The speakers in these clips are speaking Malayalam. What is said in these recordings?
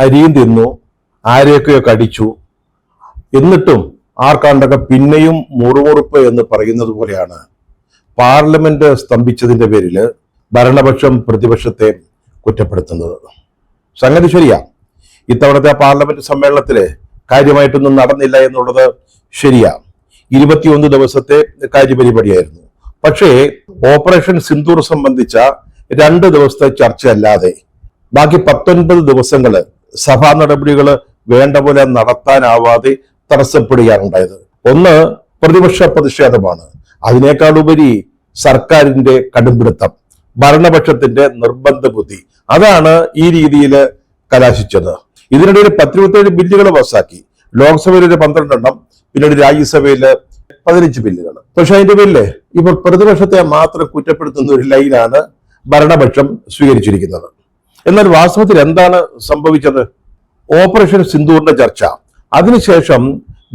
അരിയും തിന്നു, ആരെയൊക്കെയോ കടിച്ചു. എന്നിട്ടും ആർക്കാണ്ടൊക്കെ പിന്നെയും മുറുമുറുപ്പ് എന്ന് പറയുന്നത് പോലെയാണ് പാർലമെന്റ് സ്തംഭിച്ചതിന്റെ പേരിൽ ഭരണപക്ഷം പ്രതിപക്ഷത്തെ കുറ്റപ്പെടുത്തുന്നത്. സംഗതി ശരിയാ, ഇത്തവണത്തെ പാർലമെന്റ് സമ്മേളനത്തില് കാര്യമായിട്ടൊന്നും നടന്നില്ല എന്നുള്ളത് ശരിയാ. 21 ദിവസത്തെ കാര്യപരിപാടിയായിരുന്നു. പക്ഷേ ഓപ്പറേഷൻ സിന്ദൂർ സംബന്ധിച്ച 2 ദിവസത്തെ ചർച്ച അല്ലാതെ ബാക്കി 19 ദിവസങ്ങള് സഭാ നടപടികൾ വേണ്ട പോലെ നടത്താനാവാതെ തടസ്സപ്പെടുകയാണ് ഉണ്ടായത്. ഒന്ന്, പ്രതിപക്ഷ പ്രതിഷേധമാണ്. അതിനേക്കാൾ ഉപരി സർക്കാരിന്റെ കടുംപിടുത്തം, ഭരണപക്ഷത്തിന്റെ നിർബന്ധ ബുദ്ധി, അതാണ് ഈ രീതിയിൽ കലാശിച്ചത്. ഇതിനിടയിൽ 17 ബില്ലുകൾ പാസാക്കി. ലോക്സഭയിൽ ഒരു 12 എണ്ണം, പിന്നീട് രാജ്യസഭയില് 15 ബില്ലുകൾ. പക്ഷെ അതിന്റെ പേരില് ഇപ്പോൾ പ്രതിപക്ഷത്തെ മാത്രം കുറ്റപ്പെടുത്തുന്ന ഒരു ലൈനാണ് ഭരണപക്ഷം സ്വീകരിച്ചിരിക്കുന്നത്. എന്നാൽ വാസ്തവത്തിൽ എന്താണ് സംഭവിച്ചത്? ഓപ്പറേഷൻ സിന്ദൂറിന്റെ ചർച്ച, അതിനുശേഷം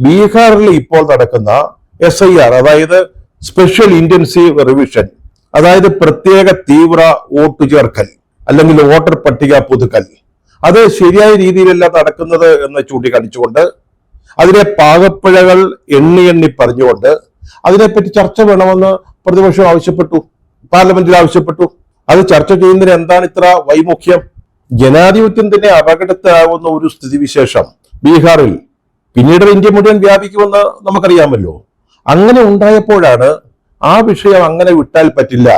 ബീഹാറിൽ ഇപ്പോൾ നടക്കുന്ന SIR, അതായത് സ്പെഷ്യൽ ഇന്റൻസീവ് റിവിഷൻ, അതായത് പ്രത്യേക തീവ്ര വോട്ട് ചേർക്കൽ അല്ലെങ്കിൽ വോട്ടർ പട്ടിക പുതുക്കൽ, അത് ശരിയായ രീതിയിലല്ല നടക്കുന്നത് എന്ന് ചൂണ്ടിക്കാണിച്ചുകൊണ്ട്, അതിലെ പാകപ്പിഴകൾ എണ്ണി പറഞ്ഞുകൊണ്ട് അതിനെപ്പറ്റി ചർച്ച വേണമെന്ന് പ്രതിപക്ഷം ആവശ്യപ്പെട്ടു, പാർലമെന്റിൽ ആവശ്യപ്പെട്ടു. അത് ചർച്ച ചെയ്യുന്നതിന് എന്താണ് ഇത്ര വൈമുഖ്യം? ജനാധിപത്യം തന്നെ അപകടത്തിലാവുന്ന ഒരു സ്ഥിതിവിശേഷം ബീഹാറിൽ പിന്നീട് ഇന്ത്യ മുഴുവൻ വ്യാപിക്കുമെന്ന് നമുക്കറിയാമല്ലോ. അങ്ങനെ ഉണ്ടായപ്പോഴാണ് ആ വിഷയം അങ്ങനെ വിട്ടാൽ പറ്റില്ല,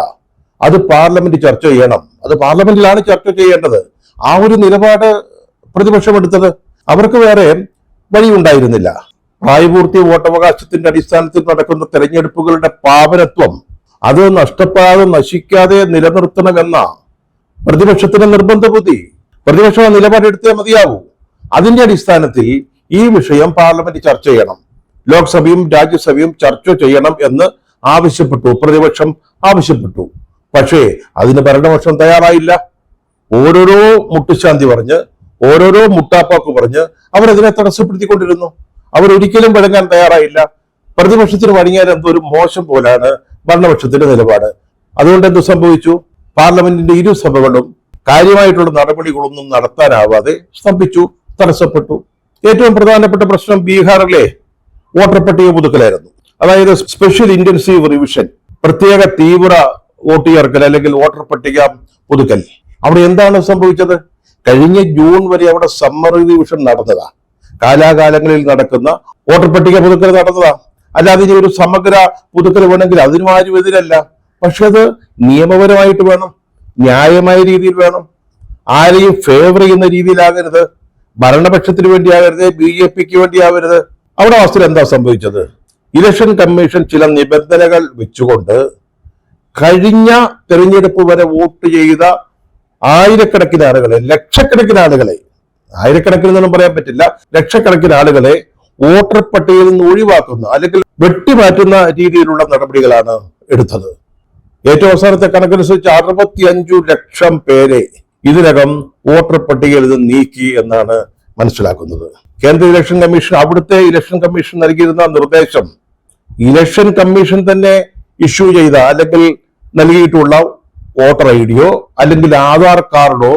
അത് പാർലമെന്റ് ചർച്ച ചെയ്യണം, അത് പാർലമെന്റിലാണ് ചർച്ച ചെയ്യേണ്ടത്, ആ ഒരു നിലപാട് പ്രതിപക്ഷം എടുത്തത്. അവർക്ക് വേറെ വഴിയുണ്ടായിരുന്നില്ല. പ്രായപൂർത്തി വോട്ടവകാശത്തിന്റെ അടിസ്ഥാനത്തിൽ നടക്കുന്ന തെരഞ്ഞെടുപ്പുകളുടെ പാവനത്വം അത് നഷ്ടപ്പെടാതെ നശിക്കാതെ നിലനിർത്തണമെന്ന പ്രതിപക്ഷത്തിന്റെ നിർബന്ധ ബുദ്ധി. പ്രതിപക്ഷം ആ നിലപാടെടുത്തേ മതിയാവൂ. അതിന്റെ അടിസ്ഥാനത്തിൽ ഈ വിഷയം പാർലമെന്റ് ചർച്ച ചെയ്യണം, ലോക്സഭയും രാജ്യസഭയും ചർച്ച ചെയ്യണം എന്ന് ആവശ്യപ്പെട്ടു, പ്രതിപക്ഷം ആവശ്യപ്പെട്ടു. പക്ഷേ അതിന് ഭരണപക്ഷം തയ്യാറായില്ല. ഓരോരോ മുട്ടുശാന്തി പറഞ്ഞ്, ഓരോരോ മുട്ടാപ്പാക്ക് പറഞ്ഞ് അവരതിനെ തടസ്സപ്പെടുത്തിക്കൊണ്ടിരുന്നു. അവരൊരിക്കലും വഴങ്ങാൻ തയ്യാറായില്ല. പ്രതിപക്ഷത്തിന് വഴങ്ങിയാൽ എന്തൊരു മോശം പോലാണ് ഭരണപക്ഷത്തിന്റെ നിലപാട്. അതുകൊണ്ട് എന്ത് സംഭവിച്ചു? പാർലമെന്റിന്റെ ഇരുസഭകളും കാര്യമായിട്ടുള്ള നടപടികളൊന്നും നടത്താനാവാതെ സ്തംഭിച്ചു, തടസ്സപ്പെട്ടു. ഏറ്റവും പ്രധാനപ്പെട്ട പ്രശ്നം ബീഹാറിലെ വോട്ടർ പട്ടിക പുതുക്കലായിരുന്നു. അതായത് സ്പെഷ്യൽ ഇന്റൻസീവ് റിവിഷൻ, പ്രത്യേക തീവ്ര വോട്ട് ചേർക്കൽ അല്ലെങ്കിൽ വോട്ടർ പട്ടിക പുതുക്കൽ. അവിടെ എന്താണ് സംഭവിച്ചത്? കഴിഞ്ഞ ജൂൺ വരെ അവിടെ സമ്മർ റിവിഷൻ നടന്നതാ, കാലാകാലങ്ങളിൽ നടക്കുന്ന വോട്ടർ പട്ടിക പുതുക്കൽ നടന്നതാ. അല്ലാതെ ഇനി ഒരു സമഗ്ര പുതുക്കൽ വേണമെങ്കിൽ അതിനും ആരും എതിരല്ല. പക്ഷെ അത് നിയമപരമായിട്ട് വേണം, ന്യായമായ രീതിയിൽ വേണം, ആരെയും ഫേവർ ചെയ്യുന്ന രീതിയിലാകരുത്, ഭരണപക്ഷത്തിന് വേണ്ടിയാകരുത്, BJPക്ക് വേണ്ടിയാവരുത്. അവിടെ അവസ്ഥയിൽ എന്താ സംഭവിച്ചത്? ഇലക്ഷൻ കമ്മീഷൻ ചില നിബന്ധനകൾ വെച്ചുകൊണ്ട് കഴിഞ്ഞ തെരഞ്ഞെടുപ്പ് വരെ വോട്ട് ചെയ്ത ആയിരക്കണക്കിന് ആളുകളെ, ലക്ഷക്കണക്കിന് ആളുകളെ, ആയിരക്കണക്കിനൊന്നും പറയാൻ പറ്റില്ല, ലക്ഷക്കണക്കിന് ആളുകളെ വോട്ടർ പട്ടികയിൽ നിന്ന് ഒഴിവാക്കുന്ന അല്ലെങ്കിൽ വെട്ടിമാറ്റുന്ന രീതിയിലുള്ള നടപടികളാണ് എടുത്തത്. ഏറ്റവും അവസാനത്തെ കണക്കനുസരിച്ച് 65 ലക്ഷം പേരെ ഇതിനകം വോട്ടർ പട്ടികയിൽ നിന്ന് നീക്കി എന്നാണ് മനസ്സിലാക്കുന്നത്. കേന്ദ്ര ഇലക്ഷൻ കമ്മീഷൻ, അവിടുത്തെ ഇലക്ഷൻ കമ്മീഷൻ നൽകിയിരുന്ന നിർദ്ദേശം, ഇലക്ഷൻ കമ്മീഷൻ തന്നെ ഇഷ്യൂ ചെയ്ത അല്ലെങ്കിൽ നൽകിയിട്ടുള്ള വോട്ടർ ID-യോ അല്ലെങ്കിൽ ആധാർ കാർഡോ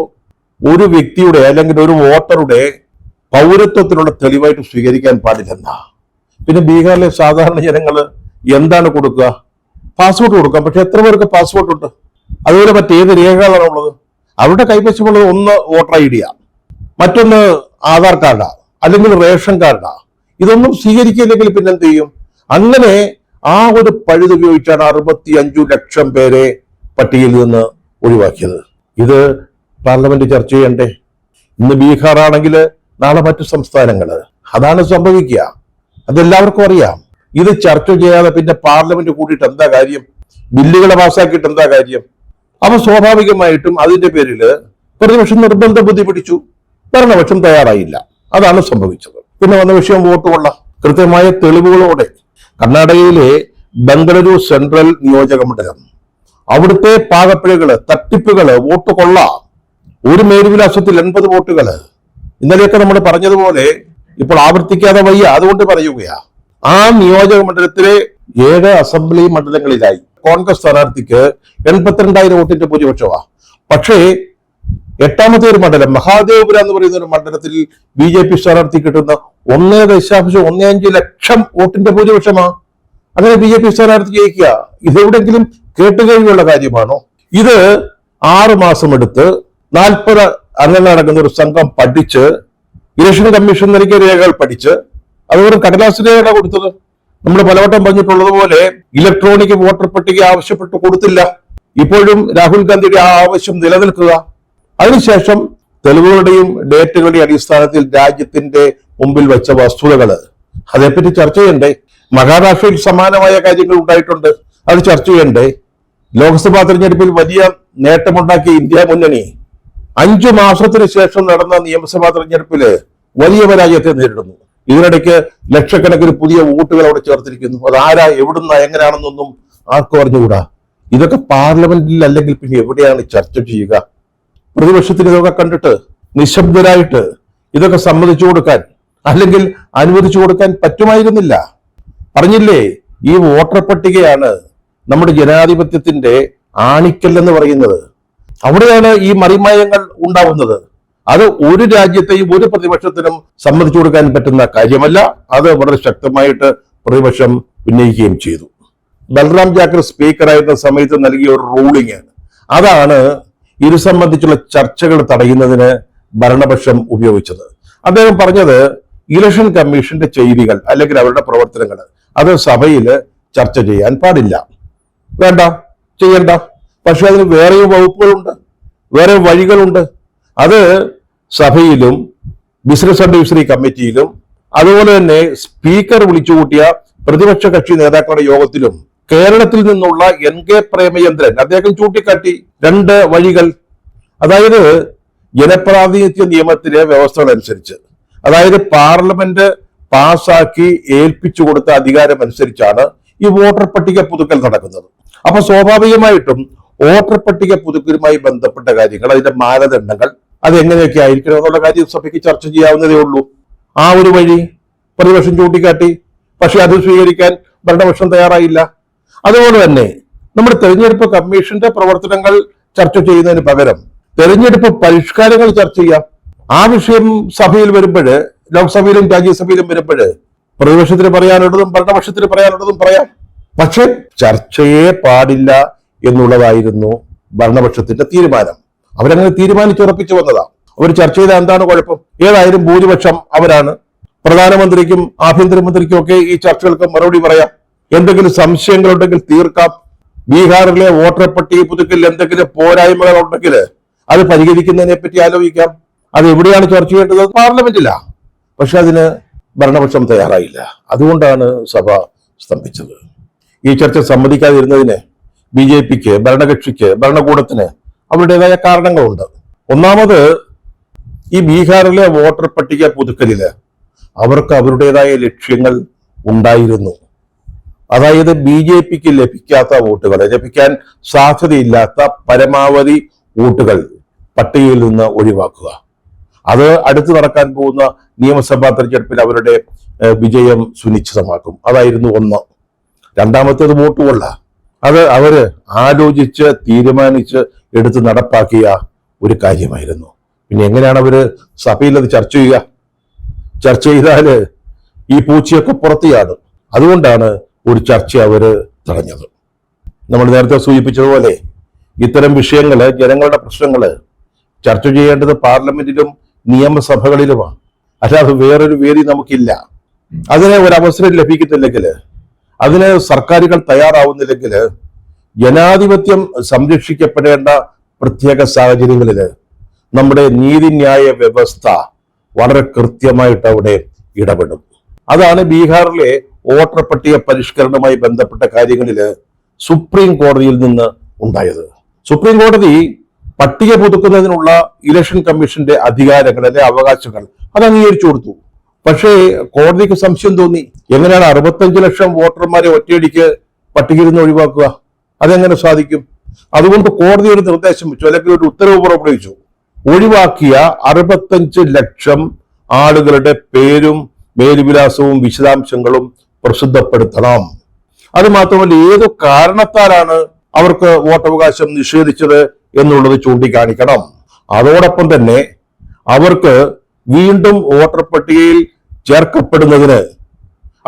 ഒരു വ്യക്തിയുടെ അല്ലെങ്കിൽ ഒരു വോട്ടറുടെ പൗരത്വത്തിനുള്ള തെളിവായിട്ട് സ്വീകരിക്കാൻ പാടില്ലെന്നാ. പിന്നെ ബീഹാറിലെ സാധാരണ ജനങ്ങൾ എന്താണ് കൊടുക്കുക? പാസ്പോർട്ട് കൊടുക്കാം. പക്ഷെ എത്ര പേർക്ക് പാസ്പോർട്ട് ഉണ്ട്? അതുപോലെ മറ്റേത് രേഖകളാണ് ഉള്ളത്? അവരുടെ കൈവശമുള്ളത് ഒന്ന് വോട്ടർ ID-യാ, മറ്റൊന്ന് ആധാർ കാർഡാ അല്ലെങ്കിൽ റേഷൻ കാർഡാ. ഇതൊന്നും സ്വീകരിക്കില്ലെങ്കിൽ പിന്നെന്ത് ചെയ്യും? അങ്ങനെ ആ ഒരു പഴുത് ഉപയോഗിച്ചാണ് 65 ലക്ഷം പേരെ പട്ടികയിൽ നിന്ന് ഒഴിവാക്കിയത്. ഇത് പാർലമെന്റ് ചർച്ച ചെയ്യണ്ടേ? ഇന്ന് ബീഹാർ ആണെങ്കിൽ നാളെ മറ്റു സംസ്ഥാനങ്ങള്. അതാണ് സംഭവിക്കുക. അതെല്ലാവർക്കും അറിയാം. ഇത് ചർച്ച ചെയ്യാതെ പിന്നെ പാർലമെന്റ് കൂട്ടിയിട്ട് എന്താ കാര്യം? ബില്ലുകളെ പാസ്സാക്കിയിട്ട് എന്താ കാര്യം? അപ്പൊ സ്വാഭാവികമായിട്ടും അതിന്റെ പേരിൽ പ്രതിപക്ഷം നിർബന്ധ ബുദ്ധി പിടിച്ചു, ഭരണപക്ഷം തയ്യാറായില്ല. അതാണ് സംഭവിച്ചത്. പിന്നെ വന്ന വിഷയം വോട്ട് കൊള്ള. കൃത്യമായ തെളിവുകളോടെ കർണാടകയിലെ ബംഗളൂരു സെൻട്രൽ നിയോജക മണ്ഡലം, അവിടുത്തെ പാകപ്പിഴകള്, തട്ടിപ്പുകള്, വോട്ട് കൊള്ള, ഒരു മേൽവിലാസത്തിൽ 80 വോട്ടുകള്. ഇന്നലെയൊക്കെ നമ്മൾ പറഞ്ഞതുപോലെ ഇപ്പോൾ ആവർത്തിക്കാതെ വയ്യ, അതുകൊണ്ട് പറയുകയാ. ആ നിയോജക മണ്ഡലത്തിലെ 7 അസംബ്ലി മണ്ഡലങ്ങളിലായി കോൺഗ്രസ് സ്ഥാനാർത്ഥിക്ക് 82,000 വോട്ടിന്റെ ഭൂരിപക്ഷമാ. പക്ഷേ 8ാമത്തെ ഒരു മണ്ഡലം മഹാദേവപുര എന്ന് പറയുന്ന ഒരു മണ്ഡലത്തിൽ BJP സ്ഥാനാർത്ഥി കിട്ടുന്ന 1.15 ലക്ഷം വോട്ടിന്റെ ഭൂരിപക്ഷമാണ്. അങ്ങനെ BJP സ്ഥാനാർത്ഥി ജയിക്കുക ഇതെവിടെങ്കിലും കേട്ടുകഴിഞ്ഞുള്ള കാര്യമാണോ? ഇത് 6 മാസം എടുത്ത് 40 അംഗങ്ങളടങ്ങുന്ന ഒരു സംഘം പഠിച്ച് ഇലക്ഷൻ കമ്മീഷൻ നൽകിയ രേഖകൾ പഠിച്ച് അതുപോലെ കടലാസ് രേഖകളാണ് കൊടുത്തത്. നമ്മൾ പലവട്ടം പറഞ്ഞിട്ടുള്ളതുപോലെ ഇലക്ട്രോണിക് വോട്ടർ പട്ടിക ആവശ്യപ്പെട്ട് കൊടുത്തില്ല. ഇപ്പോഴും രാഹുൽ ഗാന്ധിയുടെ ആ ആവശ്യം നിലനിൽക്കുക. അതിനുശേഷം തെളിവുകളുടെയും ഡേറ്റുകളുടെയും അടിസ്ഥാനത്തിൽ രാജ്യത്തിന്റെ മുമ്പിൽ വെച്ച വസ്തുതകള് അതേപ്പറ്റി ചർച്ച ചെയ്യണ്ടേ? മഹാരാഷ്ട്രയിൽ സമാനമായ കാര്യങ്ങൾ ഉണ്ടായിട്ടുണ്ട്, അത് ചർച്ച ചെയ്യണ്ടേ? ലോക്സഭാ തെരഞ്ഞെടുപ്പിൽ വലിയ നേട്ടമുണ്ടാക്കിയ ഇന്ത്യ മുന്നണി 5 മാസത്തിന് ശേഷം നടന്ന നിയമസഭാ തെരഞ്ഞെടുപ്പില് വലിയ പരാജയത്തെ നേരിടുന്നു. ഇതിനിടയ്ക്ക് ലക്ഷക്കണക്കിന് പുതിയ വോട്ടുകൾ അവിടെ ചേർത്തിരിക്കുന്നു. അതാരാ, എവിടുന്ന, എങ്ങനെയാണെന്നൊന്നും ആർക്കും അറിഞ്ഞുകൂടാ. ഇതൊക്കെ പാർലമെന്റിൽ അല്ലെങ്കിൽ പിന്നെ എവിടെയാണ് ചർച്ച ചെയ്യുക? പ്രതിപക്ഷത്തിന് ഇതൊക്കെ കണ്ടിട്ട് നിശബ്ദരായിട്ട് ഇതൊക്കെ സമ്മതിച്ചു കൊടുക്കാൻ അല്ലെങ്കിൽ അനുവദിച്ചു കൊടുക്കാൻ പറ്റുമായിരുന്നില്ല. പറഞ്ഞില്ലേ, ഈ വോട്ടർ പട്ടികയാണ് നമ്മുടെ ജനാധിപത്യത്തിന്റെ ആണിക്കൽ എന്ന് പറയുന്നത്. അവിടെയാണ് ഈ മറിമായങ്ങൾ ഉണ്ടാവുന്നത്. അത് ഒരു രാജ്യത്തെയും ഒരു പ്രതിപക്ഷത്തിനും സമ്മതിച്ചു കൊടുക്കാൻ പറ്റുന്ന കാര്യമല്ല. അത് വളരെ ശക്തമായിട്ട് പ്രതിപക്ഷം ഉന്നയിക്കുകയും ചെയ്തു. ബൽറാം ജാക്കർ സ്പീക്കറായിരുന്ന സമയത്ത് നൽകിയ ഒരു റൂളിങ്, അതാണ് ഇത് സംബന്ധിച്ചുള്ള ചർച്ചകൾ തടയുന്നതിന് ഭരണപക്ഷം ഉപയോഗിച്ചത്. അദ്ദേഹം പറഞ്ഞത് ഇലക്ഷൻ കമ്മീഷന്റെ ചെയ്തികൾ അല്ലെങ്കിൽ അവരുടെ പ്രവർത്തനങ്ങൾ അത് സഭയിൽ ചർച്ച ചെയ്യാൻ പാടില്ല, വേണ്ട, ചെയ്യണ്ട. പക്ഷെ അതിന് വേറെയും വകുപ്പുകളുണ്ട്, വേറെ വഴികളുണ്ട്. അത് സഭയിലും ബിസിനസ് അഡ്വൈസറി കമ്മിറ്റിയിലും അതുപോലെ തന്നെ സ്പീക്കർ വിളിച്ചുകൂട്ടിയ പ്രതിപക്ഷ കക്ഷി നേതാക്കളുടെ യോഗത്തിലും കേരളത്തിൽ നിന്നുള്ള NK പ്രേമചന്ദ്രൻ അദ്ദേഹം ചൂണ്ടിക്കാട്ടി 2 വഴികൾ. അതായത് ജനപ്രാതിനിധ്യ നിയമത്തിലെ വ്യവസ്ഥകൾ അനുസരിച്ച്, അതായത് പാർലമെന്റ് പാസാക്കി ഏൽപ്പിച്ചു കൊടുത്ത അധികാരം അനുസരിച്ചാണ് ഈ വോട്ടർ പട്ടിക പുതുക്കൽ നടക്കുന്നത്. അപ്പൊ സ്വാഭാവികമായിട്ടും വോട്ടർ പട്ടിക പുതുക്കലുമായി ബന്ധപ്പെട്ട കാര്യങ്ങൾ, അതിന്റെ മാനദണ്ഡങ്ങൾ, അത് എങ്ങനെയൊക്കെ ആയിരിക്കണം എന്നുള്ള കാര്യം സഭയ്ക്ക് ചർച്ച ചെയ്യാവുന്നതേ ഉള്ളൂ. ആ ഒരു വഴി പ്രതിപക്ഷം ചൂണ്ടിക്കാട്ടി. പക്ഷെ അത് സ്വീകരിക്കാൻ ഭരണപക്ഷം തയ്യാറായില്ല. അതുപോലെ തന്നെ നമ്മുടെ തെരഞ്ഞെടുപ്പ് കമ്മീഷന്റെ പ്രവർത്തനങ്ങൾ ചർച്ച ചെയ്യുന്നതിന് പകരം തെരഞ്ഞെടുപ്പ് പരിഷ്കാരങ്ങൾ ചർച്ച ചെയ്യാം. ആ വിഷയം സഭയിൽ വരുമ്പോഴ്, ലോക്സഭയിലും രാജ്യസഭയിലും വരുമ്പോഴ് പ്രതിപക്ഷത്തിന് പറയാനുള്ളതും ഭരണപക്ഷത്തിന് പറയാനുള്ളതും പറയാം. പക്ഷെ ചർച്ചയെ പാടില്ല എന്നുള്ളതായിരുന്നു ഭരണപക്ഷത്തിന്റെ തീരുമാനം. അവരങ്ങനെ തീരുമാനിച്ചുറപ്പിച്ചു വന്നതാ. അവർ ചർച്ച ചെയ്ത എന്താണ് കുഴപ്പം? ഏതായാലും ഭൂരിപക്ഷം അവരാണ്. പ്രധാനമന്ത്രിക്കും ആഭ്യന്തരമന്ത്രിക്കും ഒക്കെ ഈ ചർച്ചകൾക്ക് മറുപടി പറയാം. എന്തെങ്കിലും സംശയങ്ങളുണ്ടെങ്കിൽ തീർക്കാം. ബീഹാറിലെ വോട്ടർ പട്ടിക പുതുക്കൽ എന്തെങ്കിലും പോരായ്മകൾ ഉണ്ടെങ്കിൽ അത് പരിഹരിക്കുന്നതിനെ പറ്റി ആലോചിക്കാം. അത് എവിടെയാണ് ചർച്ച ചെയ്യേണ്ടത്? പാർലമെന്റിലാ. പക്ഷെ അതിന് ഭരണപക്ഷം തയ്യാറായില്ല. അതുകൊണ്ടാണ് സഭ സ്തംഭിച്ചത്. ഈ ചർച്ച സമ്മതിക്കാതിരുന്നതിന് BJPക്ക്, ഭരണകക്ഷിക്ക്, ഭരണകൂടത്തിന് അവരുടേതായ കാരണങ്ങളുണ്ട്. ഒന്നാമത്, ഈ ബീഹാറിലെ വോട്ടർ പട്ടിക പുതുക്കലില് അവർക്ക് അവരുടേതായ ലക്ഷ്യങ്ങൾ ഉണ്ടായിരുന്നു. അതായത് BJPക്ക് ലഭിക്കാത്ത വോട്ടുകൾ, ലഭിക്കാൻ സാധ്യതയില്ലാത്ത പരമാവധി വോട്ടുകൾ പട്ടികയിൽ നിന്ന് ഒഴിവാക്കുക. അത് അടുത്ത് നടക്കാൻ പോകുന്ന നിയമസഭാ തെരഞ്ഞെടുപ്പിൽ അവരുടെ വിജയം സുനിശ്ചിതമാക്കും. അതായിരുന്നു ഒന്ന്. രണ്ടാമത്തേത് വോട്ട് കൊള്ള. അത് അവര് ആലോചിച്ച് തീരുമാനിച്ച് എടുത്ത് നടപ്പാക്കിയ ഒരു കാര്യമായിരുന്നു. പിന്നെ എങ്ങനെയാണ് അവര് സഭയിൽ അത് ചർച്ച ചെയ്യുക? ചർച്ച ചെയ്താല് ഈ പൂച്ചയൊക്കെ പുറത്തിയാടും. അതുകൊണ്ടാണ് ഒരു ചർച്ച അവര് തടഞ്ഞത്. നമ്മൾ നേരത്തെ സൂചിപ്പിച്ചതുപോലെ ഇത്തരം വിഷയങ്ങള്, ജനങ്ങളുടെ പ്രശ്നങ്ങള് ചർച്ച ചെയ്യേണ്ടത് പാർലമെന്റിലും നിയമസഭകളിലുമാണ്. അല്ലാതെ വേറൊരു വേദി നമുക്കില്ല. അതിന് ഒരവസരം ലഭിക്കുന്നില്ലെങ്കിൽ, അതിന് സർക്കാരുകൾ തയ്യാറാവുന്നില്ലെങ്കിൽ, ജനാധിപത്യം സംരക്ഷിക്കപ്പെടേണ്ട പ്രത്യേക സാഹചര്യങ്ങളിൽ നമ്മുടെ നീതിന്യായ വ്യവസ്ഥ വളരെ കൃത്യമായിട്ട് അവിടെ ഇടപെടും. അതാണ് ബീഹാറിലെ വോട്ടർ പട്ടിക പരിഷ്കരണവുമായി ബന്ധപ്പെട്ട കാര്യങ്ങളിൽ സുപ്രീം കോടതിയിൽ നിന്ന് ഉണ്ടായത്. സുപ്രീം കോടതി പട്ടിക പുതുക്കുന്നതിനുള്ള ഇലക്ഷൻ കമ്മീഷന്റെ അധികാരങ്ങൾ, അല്ലെ അവകാശങ്ങൾ, അത് അംഗീകരിച്ചു കൊടുത്തു. പക്ഷേ കോടതിക്ക് സംശയം തോന്നി. എങ്ങനെയാണ് 65 ലക്ഷം വോട്ടർമാരെ ഒറ്റയടിക്ക് പട്ടികയിൽ നിന്ന് ഒഴിവാക്കുക? അതെങ്ങനെ സാധിക്കും? അതുകൊണ്ട് കോടതി ഒരു നിർദ്ദേശം വെച്ചു, അല്ലെങ്കിൽ ഒരു ഉത്തരവ് പുറപ്പെടുവിച്ചു. ഒഴിവാക്കിയ 65 ലക്ഷം ആളുകളുടെ പേരും മേൽവിലാസവും വിശദാംശങ്ങളും പ്രസിദ്ധപ്പെടുത്തണം. അത് മാത്രമല്ല, ഏതു കാരണത്താലാണ് അവർക്ക് വോട്ടവകാശം നിഷേധിച്ചത് എന്നുള്ളത് ചൂണ്ടിക്കാണിക്കണം. അതോടൊപ്പം തന്നെ അവർക്ക് വീണ്ടും വോട്ടർ പട്ടികയിൽ ചേർക്കപ്പെടുന്നതിന്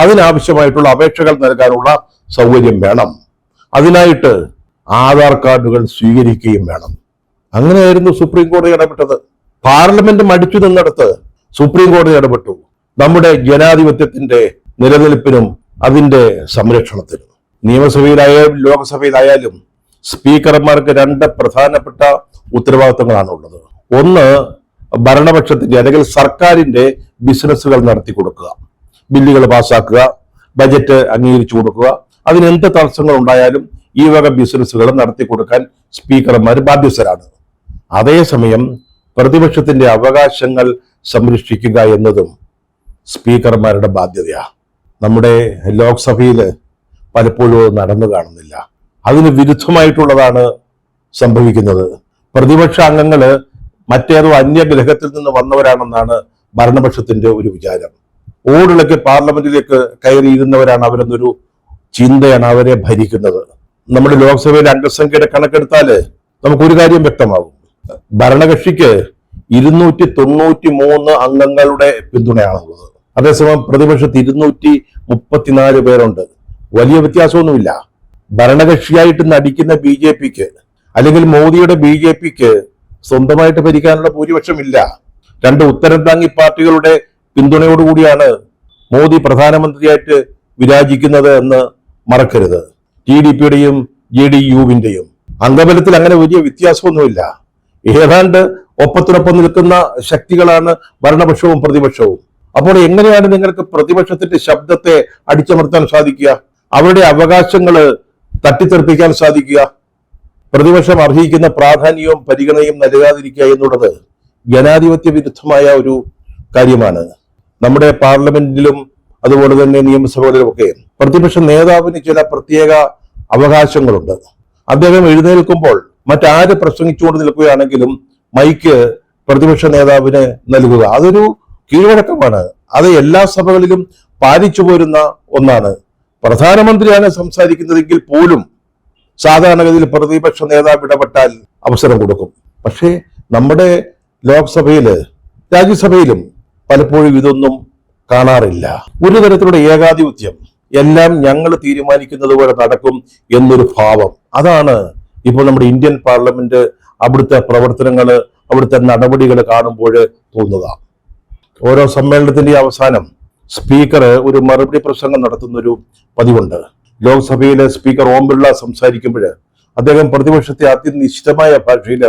അതിനാവശ്യമായിട്ടുള്ള അപേക്ഷകൾ നൽകാനുള്ള സൗകര്യം വേണം. അതിനായിട്ട് ആധാർ കാർഡുകൾ സ്വീകരിക്കുകയും വേണം. അങ്ങനെയായിരുന്നു സുപ്രീം കോടതി ഇടപെട്ടത്. പാർലമെന്റ് മടിച്ചു നിന്നിടത്ത് സുപ്രീം കോടതി ഇടപെട്ടു. നമ്മുടെ ജനാധിപത്യത്തിന്റെ നിലനിൽപ്പിനും അതിന്റെ സംരക്ഷണത്തിനും. നിയമസഭയിലായാലും ലോക്സഭയിലായാലും സ്പീക്കർമാർക്ക് രണ്ട് പ്രധാനപ്പെട്ട ഉത്തരവാദിത്തങ്ങളാണുള്ളത്. ഒന്ന്, ഭരണപക്ഷത്തിന്റെ അല്ലെങ്കിൽ സർക്കാരിന്റെ ബിസിനസ്സുകൾ നടത്തി കൊടുക്കുക, ബില്ലുകൾ പാസ്സാക്കുക, ബജറ്റ് അംഗീകരിച്ചു കൊടുക്കുക. അതിനെന്ത് തടസ്സങ്ങൾ ഉണ്ടായാലും ഈ വക ബിസിനസ്സുകൾ നടത്തി കൊടുക്കാൻ സ്പീക്കർമാർ ബാധ്യസ്ഥരാണ്. അതേസമയം പ്രതിപക്ഷത്തിന്റെ അവകാശങ്ങൾ സംരക്ഷിക്കുക എന്നതും സ്പീക്കർമാരുടെ ബാധ്യതയാണ്. നമ്മുടെ ലോക്സഭയിൽ പലപ്പോഴും നടന്നു കാണുന്നില്ല. അതിന് വിരുദ്ധമായിട്ടുള്ളതാണ് സംഭവിക്കുന്നത്. പ്രതിപക്ഷ അംഗങ്ങള് മറ്റേതോ അന്യഗ്രഹത്തിൽ നിന്ന് വന്നവരാണെന്നാണ് ഭരണപക്ഷത്തിന്റെ ഒരു വിചാരം. ഓടിളക്കി പാർലമെന്റിലേക്ക് കയറിയിരുന്നവരാണ് അവരെന്നൊരു ചിന്തയാണ് അവരെ ഭരിക്കുന്നത്. നമ്മുടെ ലോക്സഭയിലെ അംഗസംഖ്യയുടെ കണക്കെടുത്താല് നമുക്കൊരു കാര്യം വ്യക്തമാകും. ഭരണകക്ഷിക്ക് 293 അംഗങ്ങളുടെ പിന്തുണയാണുള്ളത്. അതേസമയം പ്രതിപക്ഷത്ത് 234 പേരുണ്ട്. വലിയ വ്യത്യാസമൊന്നുമില്ല. ഭരണകക്ഷിയായിട്ട് നടിക്കുന്ന BJPക്ക് അല്ലെങ്കിൽ മോദിയുടെ BJPക്ക് സ്വന്തമായിട്ട് ഭരിക്കാനുള്ള ഭൂരിപക്ഷമില്ല. രണ്ട് ഉത്തരം താങ്ങി പാർട്ടികളുടെ പിന്തുണയോടുകൂടിയാണ് മോദി പ്രധാനമന്ത്രിയായിട്ട് വിരാജിക്കുന്നത് എന്ന് മറക്കരുത്. TDPയുടെയും JDUവിന്റെയും അംഗബലത്തിൽ അങ്ങനെ വലിയ വ്യത്യാസമൊന്നുമില്ല. ഏതാണ്ട് ഒപ്പത്തിനൊപ്പം നിൽക്കുന്ന ശക്തികളാണ് ഭരണപക്ഷവും പ്രതിപക്ഷവും. അപ്പോൾ എങ്ങനെയാണ് നിങ്ങൾക്ക് പ്രതിപക്ഷത്തിന്റെ ശബ്ദത്തെ അടിച്ചമർത്താൻ സാധിക്കുക? അവരുടെ അവകാശങ്ങൾ തട്ടിത്തെറിപ്പിക്കാൻ സാധിക്കുക? പ്രതിപക്ഷം അർഹിക്കുന്ന പ്രാധാന്യവും പരിഗണനയും നൽകാതിരിക്കുക എന്നുള്ളത് ജനാധിപത്യ വിരുദ്ധമായ ഒരു കാര്യമാണ്. നമ്മുടെ പാർലമെന്റിലും അതുപോലെ തന്നെ നിയമസഭകളിലുമൊക്കെ പ്രതിപക്ഷ നേതാവിന് ചില പ്രത്യേക അവകാശങ്ങളുണ്ട്. അദ്ദേഹം എഴുന്നേൽക്കുമ്പോൾ മറ്റാര് പ്രസംഗിച്ചുകൊണ്ട് നിൽക്കുകയാണെങ്കിലും മൈക്ക് പ്രതിപക്ഷ നേതാവിന് നൽകുക, അതൊരു കീഴ്വഴക്കമാണ്. അത് എല്ലാ സഭകളിലും പാലിച്ചു പോരുന്ന ഒന്നാണ്. പ്രധാനമന്ത്രിയാണ് സംസാരിക്കുന്നതെങ്കിൽ പോലും സാധാരണഗതിയിൽ പ്രതിപക്ഷ നേതാവ് ഇടപെട്ടാൽ അവസരം കൊടുക്കും. പക്ഷേ നമ്മുടെ ലോക്സഭയില് രാജ്യസഭയിലും പലപ്പോഴും ഇതൊന്നും കാണാറില്ല. ഒരു തരത്തിലുള്ള ഏകാധിപത്യം, എല്ലാം ഞങ്ങൾ തീരുമാനിക്കുന്നത് പോലെ നടക്കും എന്നൊരു ഭാവം, അതാണ് ഇപ്പോൾ നമ്മുടെ ഇന്ത്യൻ പാർലമെന്റ് അവിടുത്തെ പ്രവർത്തനങ്ങള്, അവിടുത്തെ നടപടികൾ കാണുമ്പോൾ തോന്നുക. ഓരോ സമ്മേളനത്തിന്റെ അവസാനം സ്പീക്കർ ഒരു മറുപടി പ്രസംഗം നടത്തുന്നൊരു പതിവുണ്ട്. ലോക്സഭയിലെ സ്പീക്കർ ഓം ബിർള സംസാരിക്കുമ്പോൾ അദ്ദേഹം പ്രതിപക്ഷത്തെ അതിനിശ്ചിതമായ ഭാഷയിൽ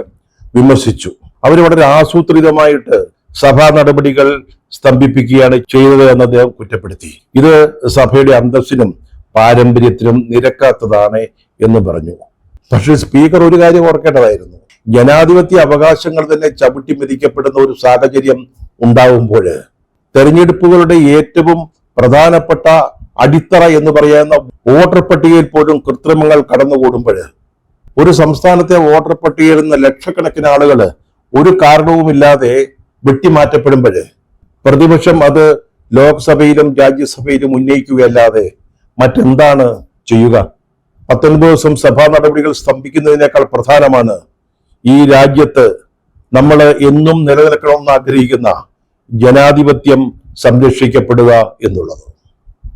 വിമർശിച്ചു. അവർ വളരെ ആസൂത്രിതമായിട്ട് സഭാ നടപടികൾ സ്തംഭിപ്പിക്കുകയാണ് ചെയ്തത് എന്ന് അദ്ദേഹം കുറ്റപ്പെടുത്തി. ഇത് സഭയുടെ അന്തസ്സിനും പാരമ്പര്യത്തിനും നിരക്കാത്തതാണ് എന്ന് പറഞ്ഞു. പക്ഷേ സ്പീക്കർ ഒരു കാര്യം ഓർക്കേണ്ടതായിരുന്നു. ജനാധിപത്യ അവകാശങ്ങൾ തന്നെ ചവിട്ടി മെതിക്കപ്പെടുന്ന ഒരു സാഹചര്യം ഉണ്ടാവുമ്പോൾ, തെരഞ്ഞെടുപ്പുകളുടെ ഏറ്റവും പ്രധാനപ്പെട്ട അടിത്തറ എന്ന് പറയുന്ന വോട്ടർ പട്ടികയിൽ പോലും കൃത്രിമങ്ങൾ കടന്നുകൂടുമ്പോൾ, ഒരു സംസ്ഥാനത്തെ വോട്ടർ പട്ടികയിൽ നിന്ന് ലക്ഷക്കണക്കിന് ആളുകൾ ഒരു കാരണവുമില്ലാതെ വെട്ടിമാറ്റപ്പെടുമ്പോൾ പ്രതിപക്ഷം അത് ലോക്സഭയിലും രാജ്യസഭയിലും ഉന്നയിക്കുകയല്ലാതെ മറ്റെന്താണ് ചെയ്യുക? 19 ദിവസം സഭാ നടപടികൾ സ്തംഭിക്കുന്നതിനേക്കാൾ പ്രധാനമാണ് ഈ രാജ്യത്ത് നമ്മൾ എന്നും നിലനിൽക്കണമെന്ന് ആഗ്രഹിക്കുന്ന ജനാധിപത്യം സംരക്ഷിക്കപ്പെടുക എന്നുള്ളത്.